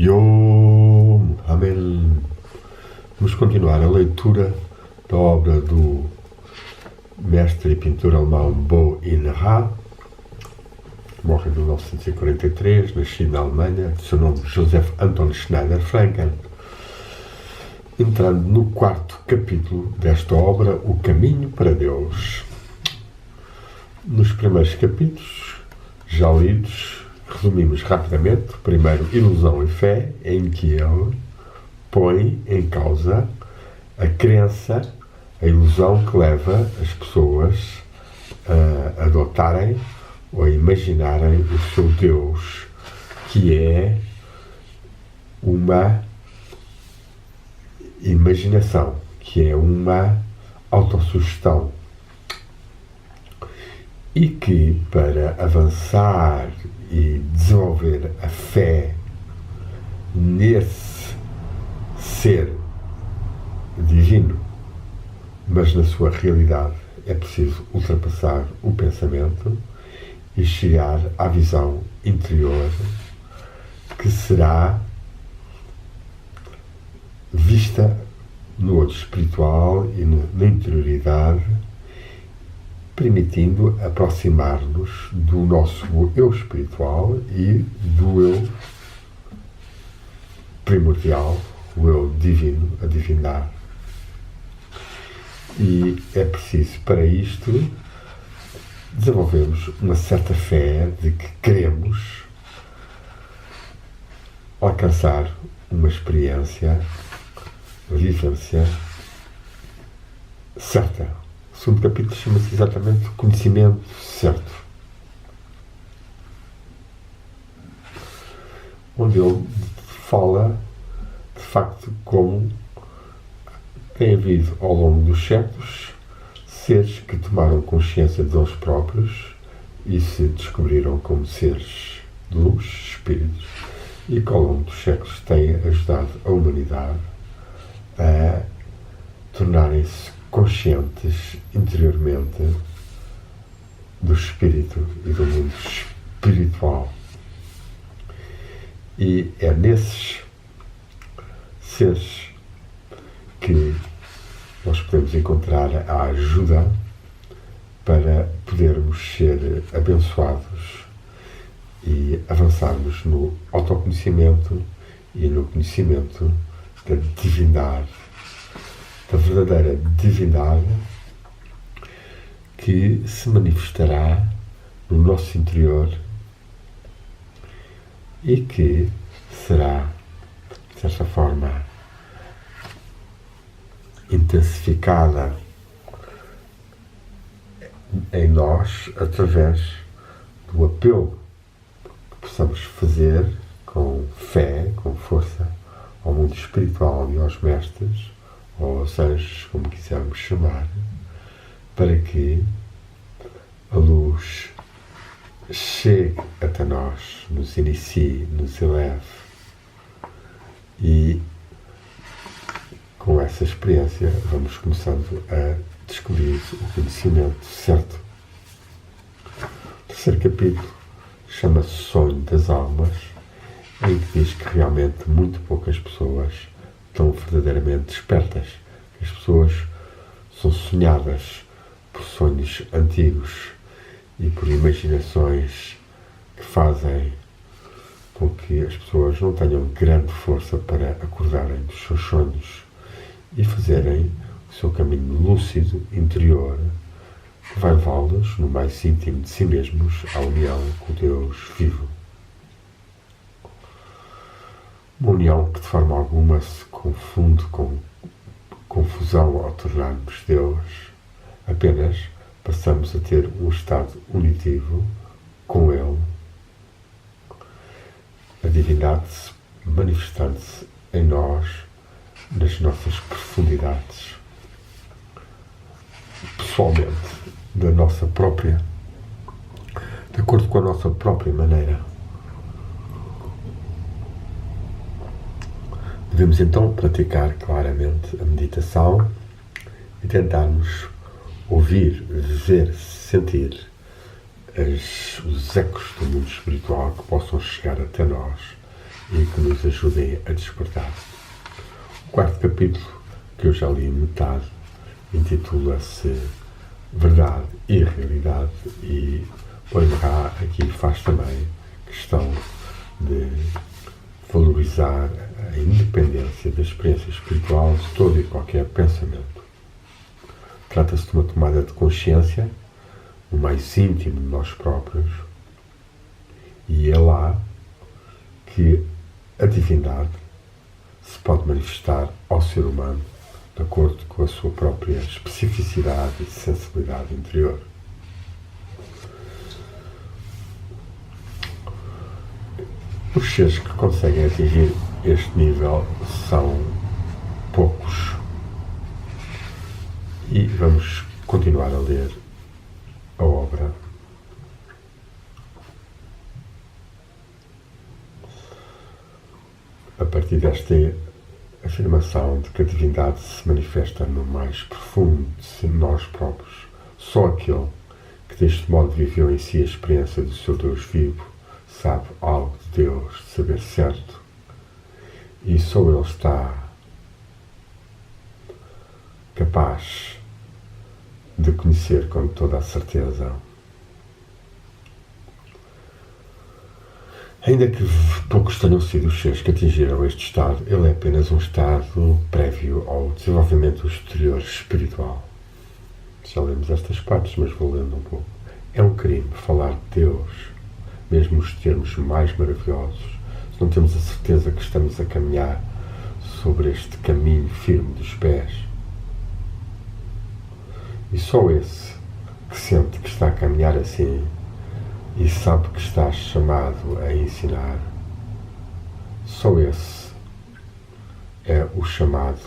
Yom, Amém. Vamos continuar a leitura da obra do mestre e pintor alemão Bo In-ha. Morre em 1943, nascido na Alemanha, de seu nome Joseph Anton Schneider Franken. Entrando no quarto capítulo desta obra, O Caminho para Deus. Nos primeiros capítulos, já lidos, resumimos rapidamente, primeiro, Ilusão e Fé, em que ele põe em causa a crença, a ilusão que leva as pessoas a adotarem ou a imaginarem o seu Deus, que é uma imaginação, que é uma autossugestão, e que para avançar e desenvolver a fé nesse ser divino, mas na sua realidade, é preciso ultrapassar o pensamento e chegar à visão interior, que será vista no olho espiritual e na interioridade, permitindo aproximar-nos do nosso eu espiritual e do eu primordial, o eu divino, a divindade. E é preciso, para isto, desenvolvermos uma certa fé de que queremos alcançar uma experiência, vivência certa. O segundo capítulo chama-se exatamente Conhecimento Certo, onde ele fala, de facto, como tem havido ao longo dos séculos seres que tomaram consciência de eles próprios e se descobriram como seres de luz, espíritos, e que ao longo dos séculos têm ajudado a humanidade a tornarem-se conscientes interiormente do espírito e do mundo espiritual. E é nesses seres que nós podemos encontrar a ajuda para podermos ser abençoados e avançarmos no autoconhecimento e no conhecimento da divindade, da verdadeira divindade que se manifestará no nosso interior e que será, de certa forma, intensificada em nós através do apelo que possamos fazer com fé, com força, ao mundo espiritual e aos mestres, ou aos anjos, como quisermos chamar, para que a luz chegue até nós, nos inicie, nos eleve, e com essa experiência vamos começando a descobrir o conhecimento certo. O terceiro capítulo chama-se Sonho das Almas, em que diz que realmente muito poucas pessoas estão verdadeiramente despertas. As pessoas são sonhadas por sonhos antigos e por imaginações que fazem com que as pessoas não tenham grande força para acordarem dos seus sonhos e fazerem o seu caminho lúcido interior, que vai levá-los no mais íntimo de si mesmos à união com Deus vivo. Uma união que de forma alguma se confunde com confusão ao tornarmos Deus, apenas passamos a ter um estado unitivo com Ele, a divindade manifestando-se em nós, nas nossas profundidades, pessoalmente, da nossa própria, de acordo com a nossa própria maneira. Devemos então praticar claramente a meditação e tentarmos ouvir, ver, sentir os ecos do mundo espiritual que possam chegar até nós e que nos ajudem a despertar. O quarto capítulo, que eu já li metade, intitula-se Verdade e Realidade e faz também questão de valorizar a independência da experiência espiritual de todo e qualquer pensamento. Trata-se de uma tomada de consciência no mais íntimo de nós próprios, e é lá que a divindade se pode manifestar ao ser humano de acordo com a sua própria especificidade e sensibilidade interior. Os seres que conseguem atingir este nível são poucos. E vamos continuar a ler a obra. A partir desta afirmação de que a divindade se manifesta no mais profundo de nós próprios, só aquele que deste modo viveu em si a experiência do seu Deus vivo sabe algo de Deus, de saber certo, e só ele está capaz de conhecer com toda a certeza. Ainda que poucos tenham sido os seres que atingiram este estado, ele é apenas um estado prévio ao desenvolvimento exterior espiritual. Já lemos estas partes, mas vou lendo um pouco. É um crime falar de Deus, mesmo os termos mais maravilhosos, se não temos a certeza que estamos a caminhar sobre este caminho firme dos pés. E só esse que sente que está a caminhar assim e sabe que está chamado a ensinar, só esse é o chamado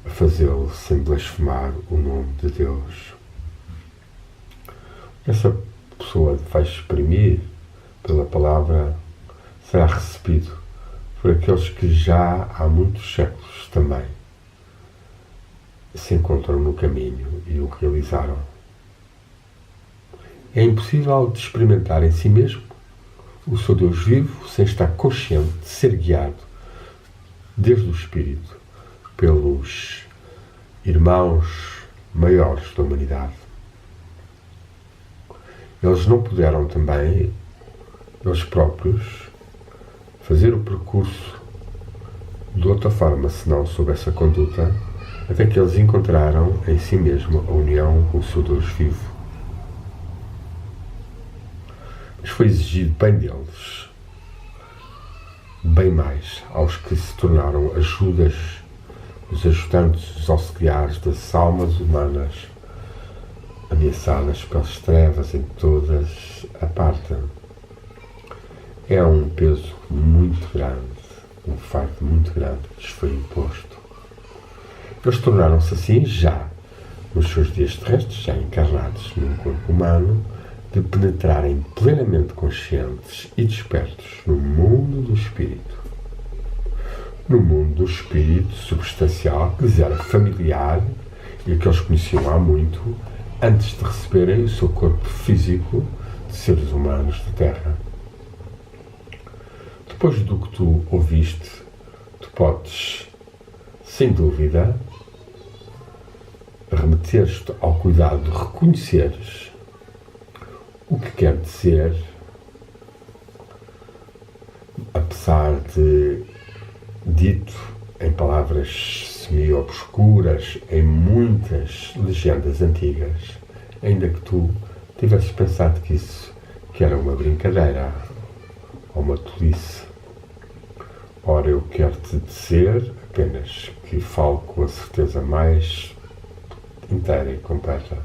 a fazê-lo sem blasfemar o nome de Deus. Essa pessoa vai exprimir pela palavra será recebido por aqueles que já há muitos séculos também se encontram no caminho e o realizaram. É impossível de experimentar em si mesmo o seu Deus vivo sem estar consciente de ser guiado desde o Espírito pelos irmãos maiores da humanidade. Eles não puderam também, eles próprios, fazer o percurso de outra forma senão sob essa conduta, até que eles encontraram em si mesmo a união com o seu Deus vivo. Mas foi exigido bem deles, bem mais aos que se tornaram ajudas, os ajudantes, os auxiliares das almas humanas ameaçadas pelas trevas em todas a parte. É um peso muito grande, um fardo muito grande que lhes foi imposto. Eles tornaram-se assim já, nos seus dias terrestres, já encarnados num corpo humano, de penetrarem plenamente conscientes e despertos no mundo do espírito. No mundo do espírito substancial que lhes era familiar e que eles conheciam há muito, antes de receberem o seu corpo físico de seres humanos de terra. Depois do que tu ouviste, tu podes, sem dúvida, remeter-te ao cuidado de reconheceres o que quer dizer, apesar de dito em palavras semi-obscuras em muitas legendas antigas, ainda que tu tivesses pensado que era uma brincadeira ou uma tolice. Ora, eu quero-te dizer apenas que falo com a certeza mais inteira e completa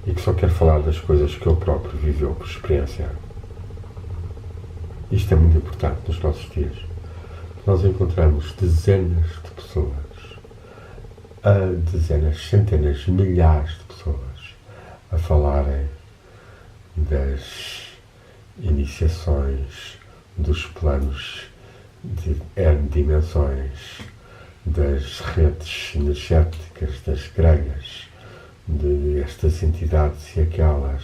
e que só quero falar das coisas que ele próprio viveu por experiência. Isto é muito importante nos nossos dias. Nós encontramos dezenas de pessoas, dezenas, centenas, milhares de pessoas a falarem das iniciações, dos planos de N dimensões, das redes energéticas, das gregas, de estas entidades e aquelas,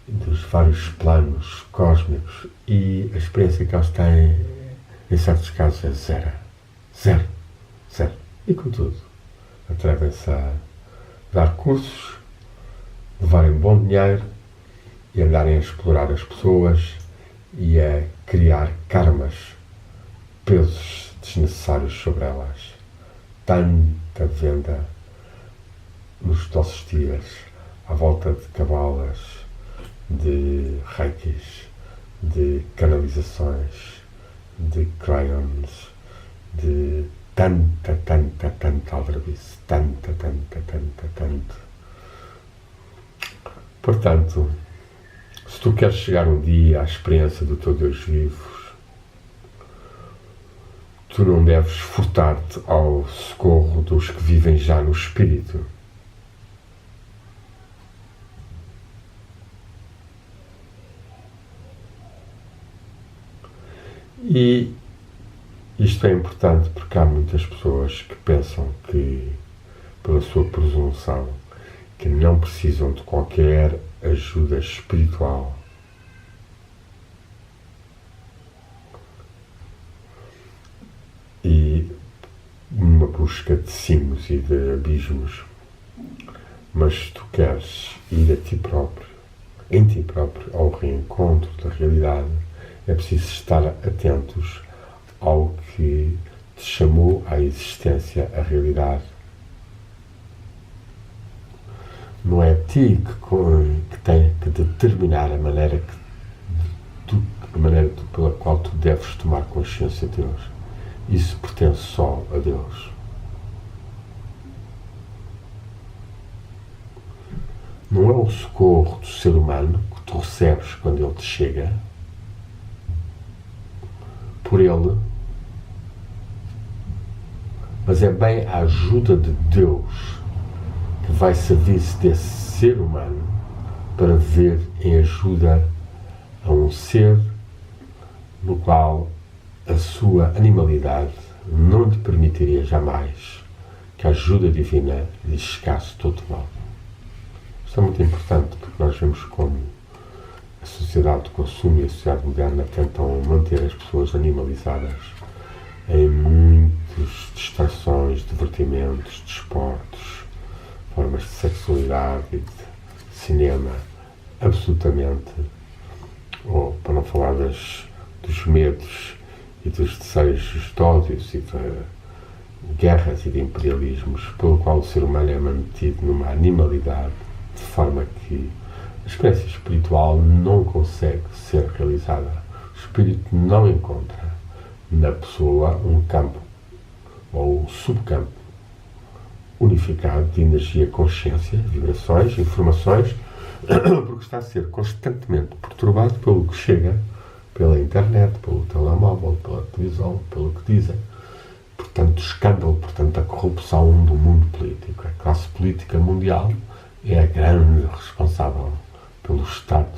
dos vários planos cósmicos, e a experiência experiência que eles têm, em certos casos, é zero. Zero. Zero. E contudo, atrevem-se a dar cursos, levarem bom dinheiro e andarem a explorar as pessoas e a criar karmas, pesos desnecessários sobre elas. Tanta venda nos nossos dias à volta de cabalas, de reikis, de canalizações, de crayons, de tanta aldrabice, tanta. Portanto, se tu queres chegar um dia à experiência do teu Deus vivo, tu não deves furtar-te ao socorro dos que vivem já no Espírito. E isto é importante porque há muitas pessoas que pensam que, pela sua presunção, que não precisam de qualquer ajuda espiritual. E uma busca de cimos e de abismos. Mas se tu queres ir a ti próprio, em ti próprio, ao reencontro da realidade, é preciso estar atentos ao que te chamou à existência, a realidade. Não é ti que tem que determinar a maneira pela qual tu deves tomar consciência de Deus. Isso pertence só a Deus. Não é o socorro do ser humano que tu recebes quando ele te chega por ele, mas é bem a ajuda de Deus que vai servir-se desse ser humano para ver em ajuda a um ser no qual a sua animalidade não lhe permitiria jamais que a ajuda divina lhe chegasse todo mal. Isto é muito importante porque nós vemos como a sociedade de consumo e a sociedade moderna tentam manter as pessoas animalizadas em muitas distrações, divertimentos, desportos, formas de sexualidade e de cinema, absolutamente, ou para não falar dos medos e dos desejos de ódios e de guerras e de imperialismos, pelo qual o ser humano é mantido numa animalidade, de forma que a experiência espiritual não consegue ser realizada. O espírito não encontra na pessoa um campo ou um subcampo unificado de energia, consciência, vibrações, informações, porque está a ser constantemente perturbado pelo que chega pela internet, pelo telemóvel, pela televisão, pelo que dizem. Portanto, o escândalo, portanto, a corrupção do mundo político. A classe política mundial é a grande responsável pelo estado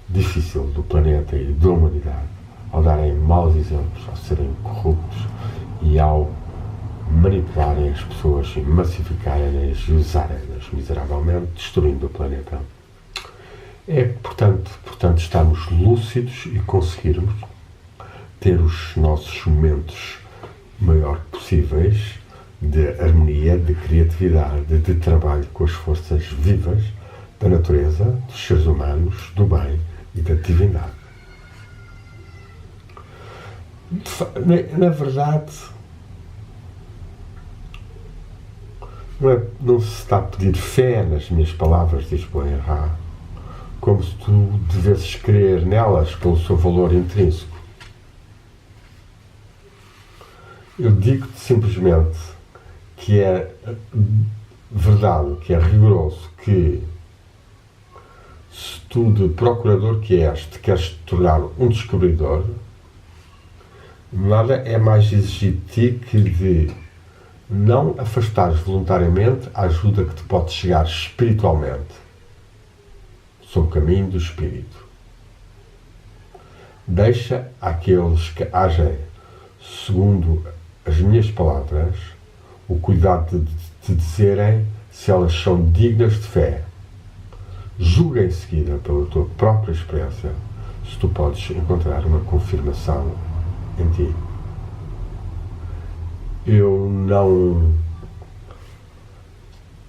difícil do planeta e da humanidade, ao darem maus exemplos, ao serem corruptos e ao manipularem as pessoas e massificarem-nas e usarem-nas miseravelmente, destruindo o planeta. É, portanto, estarmos lúcidos e conseguirmos ter os nossos momentos maior possíveis de harmonia, de criatividade, de trabalho com as forças vivas da natureza, dos seres humanos, do bem e da divindade. Na verdade, não se está a pedir fé nas minhas palavras, diz Boerra, como se tu devesses crer nelas pelo seu valor intrínseco. Eu digo-te simplesmente que é verdade, que é rigoroso, que se tu, de procurador que és, te queres tornar um descobridor, nada é mais exigido de ti que de não afastares voluntariamente a ajuda que te pode chegar espiritualmente sob o caminho do Espírito. Deixa àqueles que agem segundo as minhas palavras o cuidado de te dizerem se elas são dignas de fé. Julga em seguida, pela tua própria experiência, se tu podes encontrar uma confirmação em ti. Eu não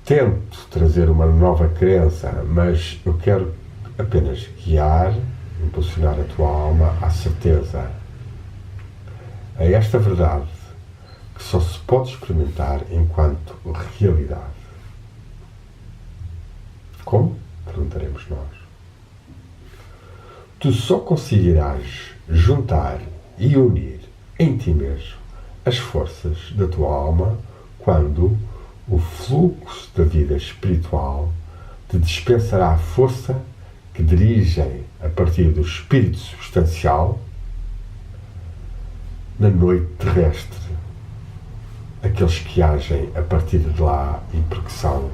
tento trazer uma nova crença, mas eu quero apenas guiar, impulsionar a tua alma à certeza, a esta verdade que só se pode experimentar enquanto realidade. Como? Perguntaremos nós. Tu só conseguirás juntar e unir em ti mesmo as forças da tua alma quando o fluxo da vida espiritual te dispensará a força que dirigem a partir do espírito substancial na noite terrestre, aqueles que agem a partir de lá e porque são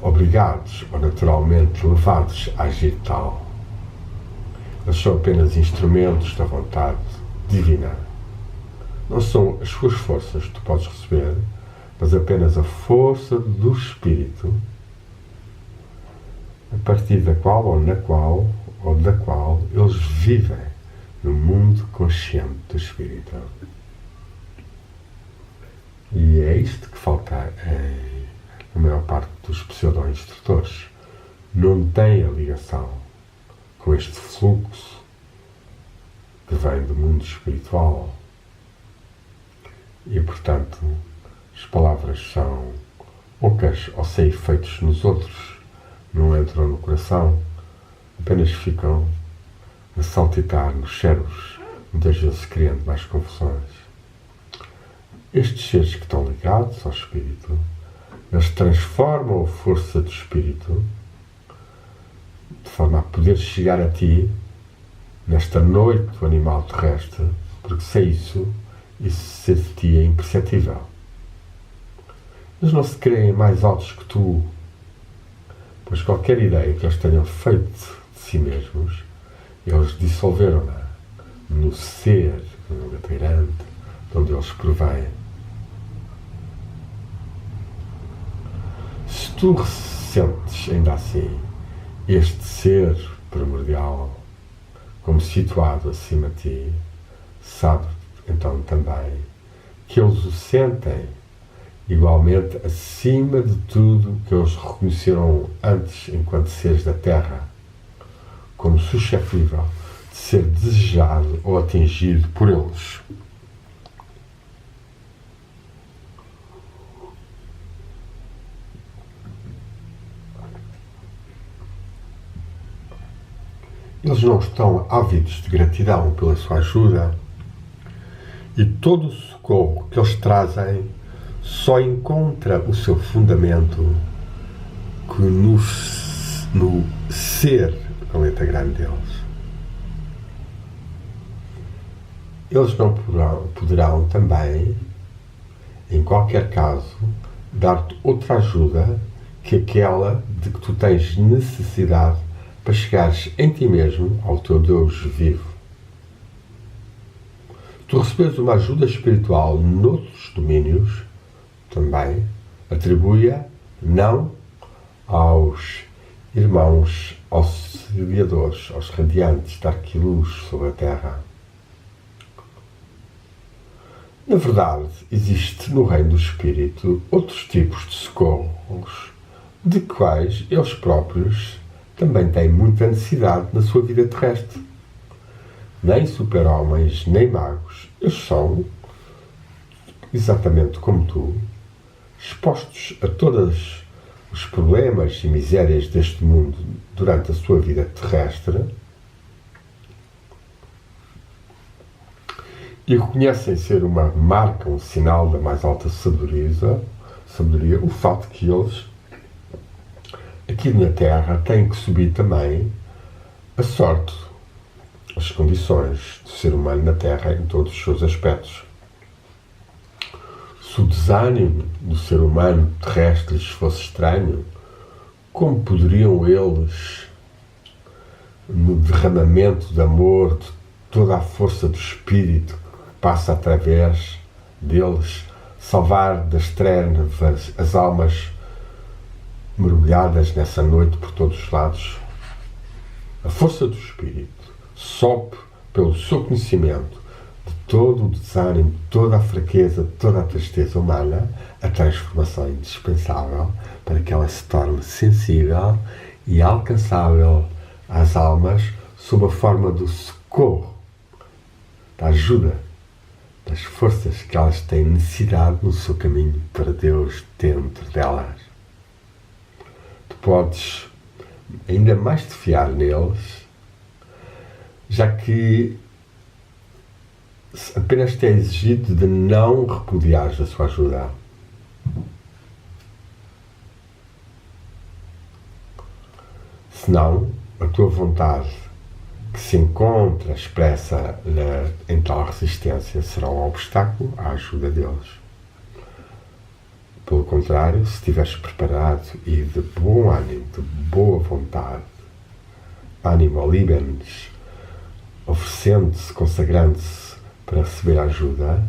obrigados ou naturalmente levados a agir tal. Eles são apenas instrumentos da vontade divina. Não são as suas forças que tu podes receber, mas apenas a força do Espírito, a partir da qual ou da qual eles vivem no mundo consciente do Espírito. E é isto que falta na maior parte dos pseudo-instrutores. Não tem a ligação com este fluxo que vem do mundo espiritual. E, portanto, as palavras são ocas ou sem efeitos nos outros, não entram no coração, apenas ficam a saltitar nos cérebros, muitas vezes criando mais confusões. Estes seres que estão ligados ao Espírito, eles transformam a força do Espírito de forma a poder chegar a ti nesta noite do animal terrestre, porque sem isso ser de ti é imperceptível. Eles não se creem mais altos que tu, pois qualquer ideia que eles tenham feito de si mesmos, eles dissolveram-na no ser, no grande, de onde eles provêm. Se tu sentes ainda assim este ser primordial como situado acima de ti, sabe então também que eles o sentem igualmente acima de tudo que eles reconheceram antes enquanto seres da Terra, como suscetível de ser desejado ou atingido por eles. Eles não estão ávidos de gratidão pela sua ajuda, e todo o socorro que eles trazem só encontra o seu fundamento que no ser, com a letra grande deles. Eles não poderão também, em qualquer caso, dar-te outra ajuda que aquela de que tu tens necessidade para chegares em ti mesmo ao teu Deus vivo. Tu recebes uma ajuda espiritual noutros domínios, também atribui-a não aos irmãos auxiliadores, aos radiantes de arquiluz sobre a Terra. Na verdade, existe no reino do Espírito outros tipos de socorros, de quais eles próprios também têm muita necessidade na sua vida terrestre. Nem super-homens, nem magos, eles são, exatamente como tu, expostos a todos os problemas e misérias deste mundo durante a sua vida terrestre e reconhecem ser uma marca, um sinal da mais alta sabedoria, o facto que eles, aqui na Terra, têm que subir também a sorte, as condições do ser humano na Terra em todos os seus aspectos. Se o desânimo do ser humano terrestre lhes fosse estranho, como poderiam eles, no derramamento de amor, de toda a força do Espírito que passa através deles, salvar das trevas as almas mergulhadas nessa noite por todos os lados? a força do Espírito sopre pelo seu conhecimento de todo o desânimo, toda a fraqueza, toda a tristeza humana, a transformação indispensável para que ela se torne sensível e alcançável às almas sob a forma do socorro, da ajuda, das forças que elas têm necessidade no seu caminho para Deus dentro delas. Tu podes ainda mais te fiar neles, já que apenas te é exigido de não repudiares a sua ajuda. Senão, a tua vontade que se encontra expressa em tal resistência será um obstáculo à ajuda deles. Pelo contrário, se estiveres preparado e de bom ânimo, de boa vontade, ânimo libens, oferecendo-se, consagrando-se para receber ajuda,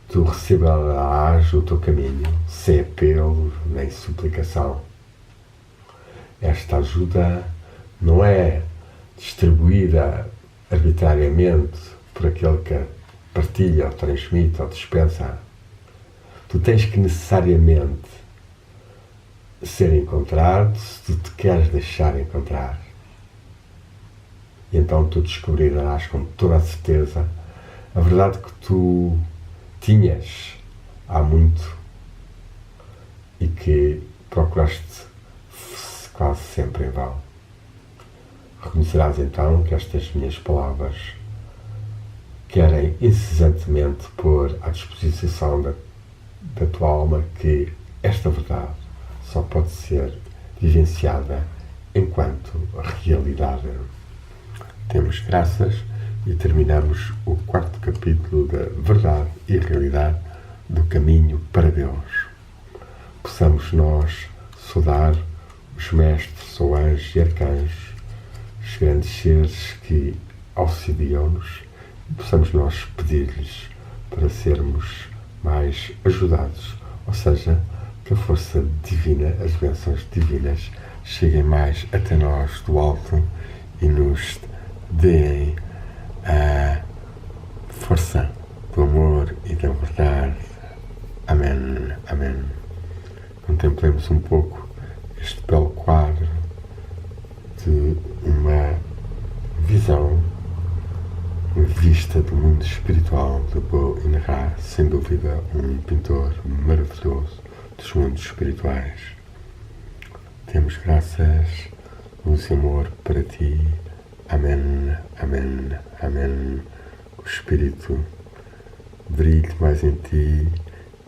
tu receberás o teu caminho, sem apelo nem suplicação. Esta ajuda não é distribuída arbitrariamente por aquele que partilha, ou transmite, ou dispensa. Tu tens que necessariamente ser encontrado se tu te queres deixar encontrar. E então tu descobrirás com toda a certeza a verdade que tu tinhas há muito e que procuraste quase sempre em vão. Reconhecerás então que estas minhas palavras querem incessantemente pôr à disposição da tua alma que esta verdade só pode ser vivenciada enquanto realidade. Temos graças e terminamos o 4º capítulo da Verdade e Realidade do Caminho para Deus. Possamos nós saudar os mestres ou anjos e arcanjos, os grandes seres que auxiliam-nos, e possamos nós pedir-lhes para sermos mais ajudados, ou seja, que a força divina, as bênçãos divinas cheguem mais até nós do alto e nos deem a força do amor e da verdade. Amém. Amém. Contemplemos um pouco este belo quadro de uma visão, uma vista do mundo espiritual de Bo Inra, sem dúvida um pintor maravilhoso dos mundos espirituais. Temos graças, luz e amor para ti. Amém, amém, amém. O Espírito brilhe mais em ti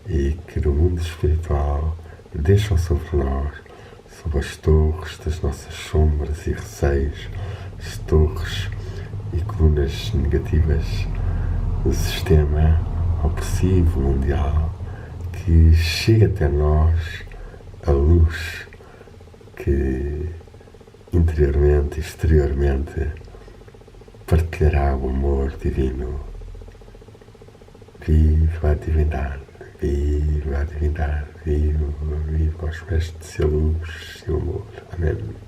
e que do mundo espiritual deixam sobre nós, sob as torres das nossas sombras e receios, as torres e colunas negativas do sistema opressivo mundial, que chega até nós a luz que interiormente e exteriormente partilhará o amor divino. Viva a divindade, viva a divindade, viva aos mestres e a luz e o amor. Amém.